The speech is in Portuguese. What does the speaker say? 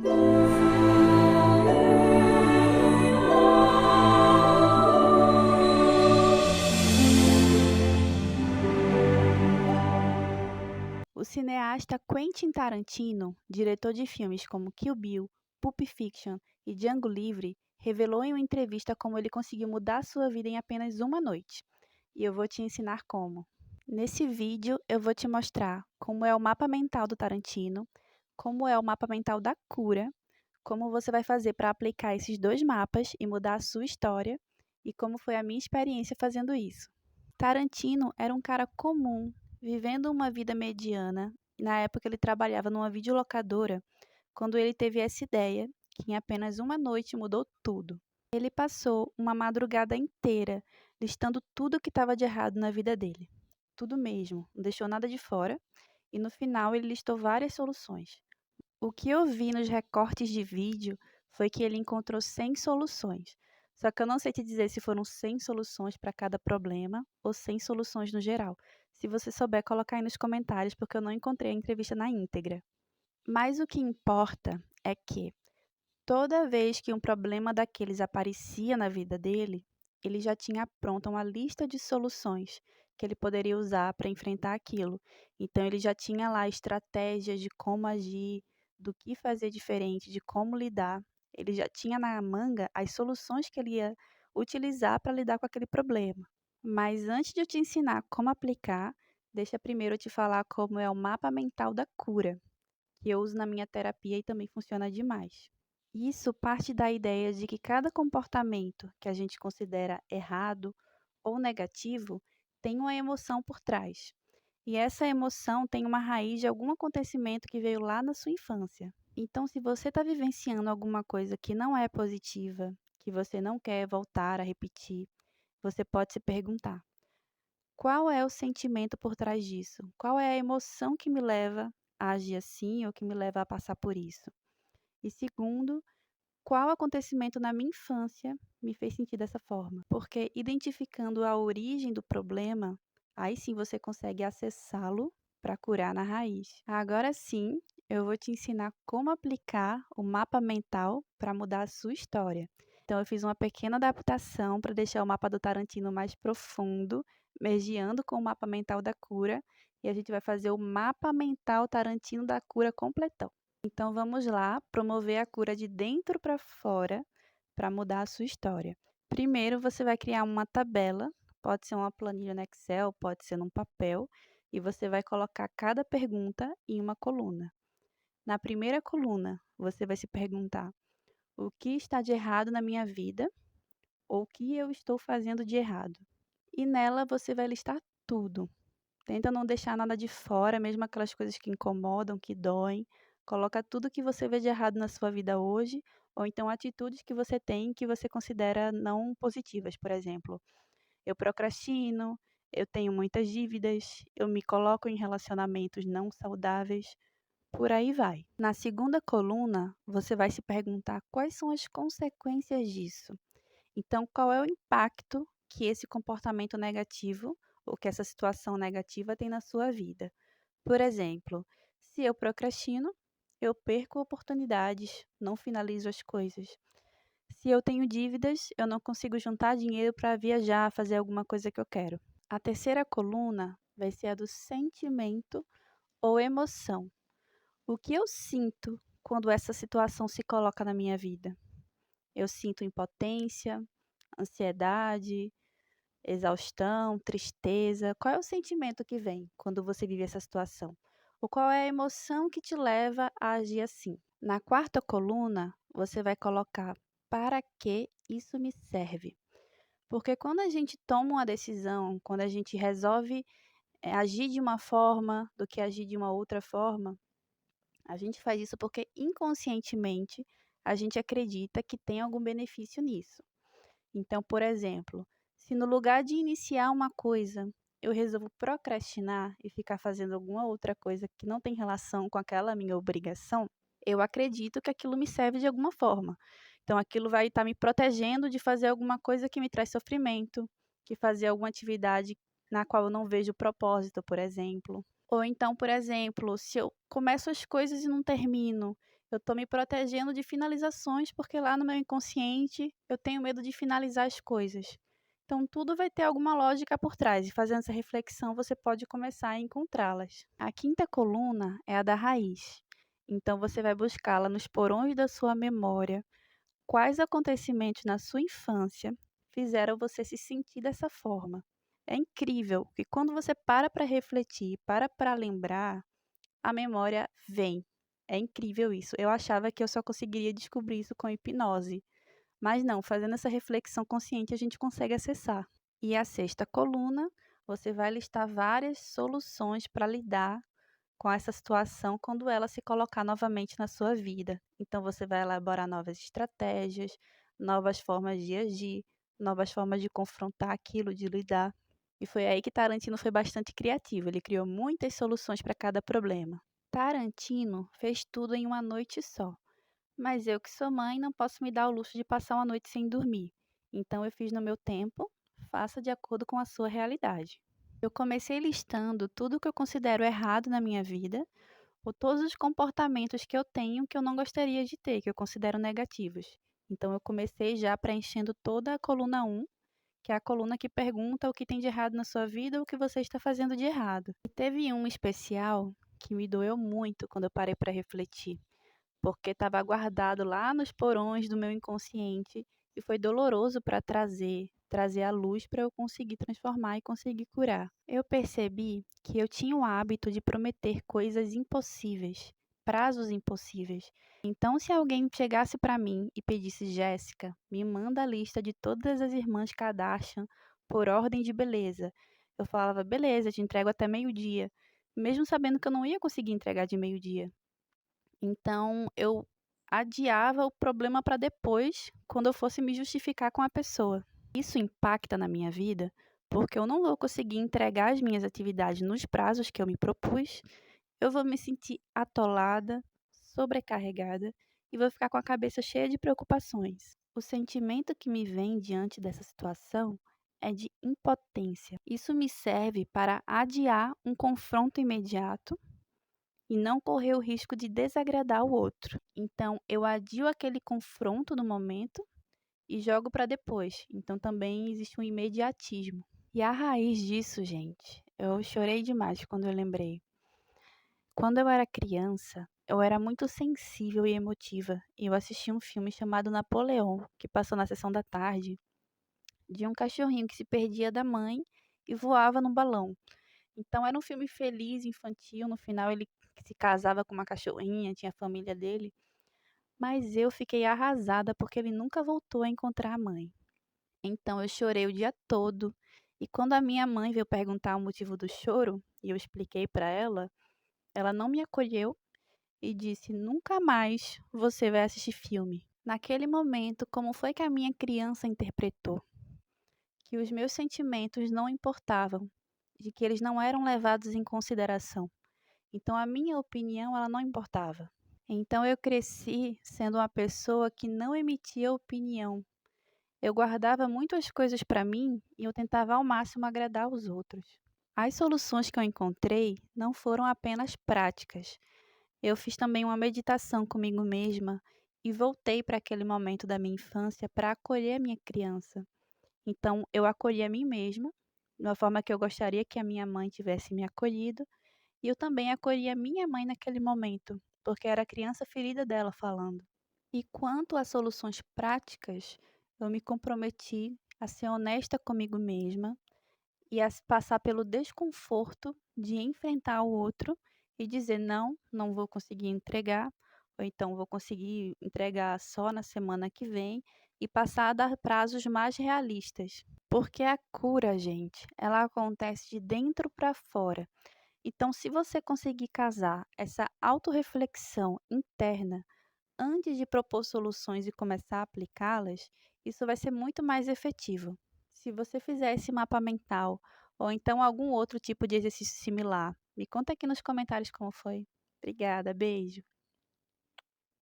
O cineasta Quentin Tarantino, diretor de filmes como Kill Bill, Pulp Fiction e Django Livre, revelou em uma entrevista como ele conseguiu mudar sua vida em apenas uma noite. E eu vou te ensinar como. Nesse vídeo, eu vou te mostrar como é o mapa mental do Tarantino, como é o mapa mental da cura, como você vai fazer para aplicar esses dois mapas e mudar a sua história, e como foi a minha experiência fazendo isso. Tarantino era um cara comum, vivendo uma vida mediana. Na época, ele trabalhava numa videolocadora, quando ele teve essa ideia, que em apenas uma noite mudou tudo. Ele passou uma madrugada inteira listando tudo o que estava de errado na vida dele. Tudo mesmo, não deixou nada de fora, e no final ele listou várias soluções. O que eu vi nos recortes de vídeo foi que ele encontrou 100 soluções. Só que eu não sei te dizer se foram 100 soluções para cada problema ou 100 soluções no geral. Se você souber, coloca aí nos comentários, porque eu não encontrei a entrevista na íntegra. Mas o que importa é que toda vez que um problema daqueles aparecia na vida dele, ele já tinha pronta uma lista de soluções que ele poderia usar para enfrentar aquilo. Então, ele já tinha lá estratégias de como agir, do que fazer diferente, de como lidar. Ele já tinha na manga as soluções que ele ia utilizar para lidar com aquele problema. Mas antes de eu te ensinar como aplicar, deixa primeiro eu te falar como é o mapa mental da cura, que eu uso na minha terapia e também funciona demais. Isso parte da ideia de que cada comportamento que a gente considera errado ou negativo tem uma emoção por trás. E essa emoção tem uma raiz de algum acontecimento que veio lá na sua infância. Então, se você está vivenciando alguma coisa que não é positiva, que você não quer voltar a repetir, você pode se perguntar: qual é o sentimento por trás disso? Qual é a emoção que me leva a agir assim ou que me leva a passar por isso? E segundo, qual acontecimento na minha infância me fez sentir dessa forma? Porque identificando a origem do problema, aí sim você consegue acessá-lo para curar na raiz. Agora sim, eu vou te ensinar como aplicar o mapa mental para mudar a sua história. Então, eu fiz uma pequena adaptação para deixar o mapa do Tarantino mais profundo, mergeando com o mapa mental da cura, e a gente vai fazer o mapa mental Tarantino da cura completão. Então vamos lá, promover a cura de dentro para fora para mudar a sua história. Primeiro você vai criar uma tabela, pode ser uma planilha no Excel, pode ser num papel, e você vai colocar cada pergunta em uma coluna. Na primeira coluna, você vai se perguntar: o que está de errado na minha vida ou o que eu estou fazendo de errado? E nela você vai listar tudo. Tenta não deixar nada de fora, mesmo aquelas coisas que incomodam, que doem. Coloca tudo que você vê de errado na sua vida hoje, ou então atitudes que você tem que você considera não positivas. Por exemplo, eu procrastino, eu tenho muitas dívidas, eu me coloco em relacionamentos não saudáveis, por aí vai. Na segunda coluna, você vai se perguntar quais são as consequências disso. Então, qual é o impacto que esse comportamento negativo ou que essa situação negativa tem na sua vida? Por exemplo, se eu procrastino, eu perco oportunidades, não finalizo as coisas. Se eu tenho dívidas, eu não consigo juntar dinheiro para viajar, fazer alguma coisa que eu quero. A terceira coluna vai ser a do sentimento ou emoção. O que eu sinto quando essa situação se coloca na minha vida? Eu sinto impotência, ansiedade, exaustão, tristeza. Qual é o sentimento que vem quando você vive essa situação? Ou qual é a emoção que te leva a agir assim? Na quarta coluna, você vai colocar para que isso me serve. Porque quando a gente toma uma decisão, quando a gente resolve agir de uma forma do que agir de uma outra forma, a gente faz isso porque inconscientemente a gente acredita que tem algum benefício nisso. Então, por exemplo, se no lugar de iniciar uma coisa, eu resolvo procrastinar e ficar fazendo alguma outra coisa que não tem relação com aquela minha obrigação, eu acredito que aquilo me serve de alguma forma. Então, aquilo vai estar me protegendo de fazer alguma coisa que me traz sofrimento, que fazer alguma atividade na qual eu não vejo propósito, por exemplo. Ou então, por exemplo, se eu começo as coisas e não termino, Eu tô me protegendo de finalizações, porque lá no meu inconsciente eu tenho medo de finalizar as coisas. Então tudo vai ter alguma lógica por trás, e fazendo essa reflexão você pode começar a encontrá-las. A quinta coluna é a da raiz. Então você vai buscá-la nos porões da sua memória. Quais acontecimentos na sua infância fizeram você se sentir dessa forma? É incrível que quando você para refletir, para lembrar, a memória vem. É incrível isso. Eu achava que eu só conseguiria descobrir isso com hipnose, mas não, fazendo essa reflexão consciente a gente consegue acessar. E a sexta coluna, você vai listar várias soluções para lidar com essa situação quando ela se colocar novamente na sua vida. Então você vai elaborar novas estratégias, novas formas de agir, novas formas de confrontar aquilo, de lidar. E foi aí que Tarantino foi bastante criativo, ele criou muitas soluções para cada problema. Tarantino fez tudo em uma noite só, mas eu que sou mãe não posso me dar o luxo de passar uma noite sem dormir. Então eu fiz no meu tempo, faça de acordo com a sua realidade. Eu comecei listando tudo o que eu considero errado na minha vida, ou todos os comportamentos que eu tenho que eu não gostaria de ter, que eu considero negativos. Então eu comecei já preenchendo toda a coluna um, que é a coluna que pergunta o que tem de errado na sua vida ou o que você está fazendo de errado. E teve um especial que me doeu muito quando eu parei para refletir, porque estava guardado lá nos porões do meu inconsciente e foi doloroso para trazer à luz para eu conseguir transformar e conseguir curar. Eu percebi que eu tinha o hábito de prometer coisas impossíveis, prazos impossíveis. Então, se alguém chegasse para mim e pedisse: Jéssica, me manda a lista de todas as irmãs Kardashian por ordem de beleza, eu falava: beleza, te entrego até meio-dia, mesmo sabendo que eu não ia conseguir entregar de meio-dia. Então, eu adiava o problema para depois, quando eu fosse me justificar com a pessoa. Isso impacta na minha vida, porque eu não vou conseguir entregar as minhas atividades nos prazos que eu me propus, eu vou me sentir atolada, sobrecarregada e vou ficar com a cabeça cheia de preocupações. O sentimento que me vem diante dessa situação é de impotência. Isso me serve para adiar um confronto imediato e não correr o risco de desagradar o outro. Então, eu adio aquele confronto no momento e jogo para depois. Então, também existe um imediatismo. E a raiz disso, gente, eu chorei demais quando eu lembrei. Quando eu era criança, eu era muito sensível e emotiva, e eu assisti um filme chamado Napoleão, que passou na sessão da tarde, de um cachorrinho que se perdia da mãe e voava no balão. Então era um filme feliz, infantil, no final ele se casava com uma cachorrinha, tinha a família dele, mas eu fiquei arrasada porque ele nunca voltou a encontrar a mãe. Então eu chorei o dia todo, e quando a minha mãe veio perguntar o motivo do choro, e eu expliquei para ela não me acolheu e disse: "Nunca mais você vai assistir filme". Naquele momento, como foi que a minha criança interpretou? Que os meus sentimentos não importavam, de que eles não eram levados em consideração. Então a minha opinião, ela não importava. Então eu cresci sendo uma pessoa que não emitia opinião. Eu guardava muito as coisas para mim e eu tentava ao máximo agradar os outros. As soluções que eu encontrei não foram apenas práticas. Eu fiz também uma meditação comigo mesma e voltei para aquele momento da minha infância para acolher a minha criança. Então eu acolhi a mim mesma, de uma forma que eu gostaria que a minha mãe tivesse me acolhido, e eu também acolhi a minha mãe naquele momento, porque era a criança ferida dela falando. E quanto a soluções práticas, eu me comprometi a ser honesta comigo mesma e a passar pelo desconforto de enfrentar o outro e dizer: não, não vou conseguir entregar, ou então vou conseguir entregar só na semana que vem, e passar a dar prazos mais realistas. Porque a cura, gente, ela acontece de dentro para fora. Então, se você conseguir casar essa autorreflexão interna antes de propor soluções e começar a aplicá-las, isso vai ser muito mais efetivo. Se você fizer esse mapa mental ou então algum outro tipo de exercício similar, me conta aqui nos comentários como foi. Obrigada, beijo.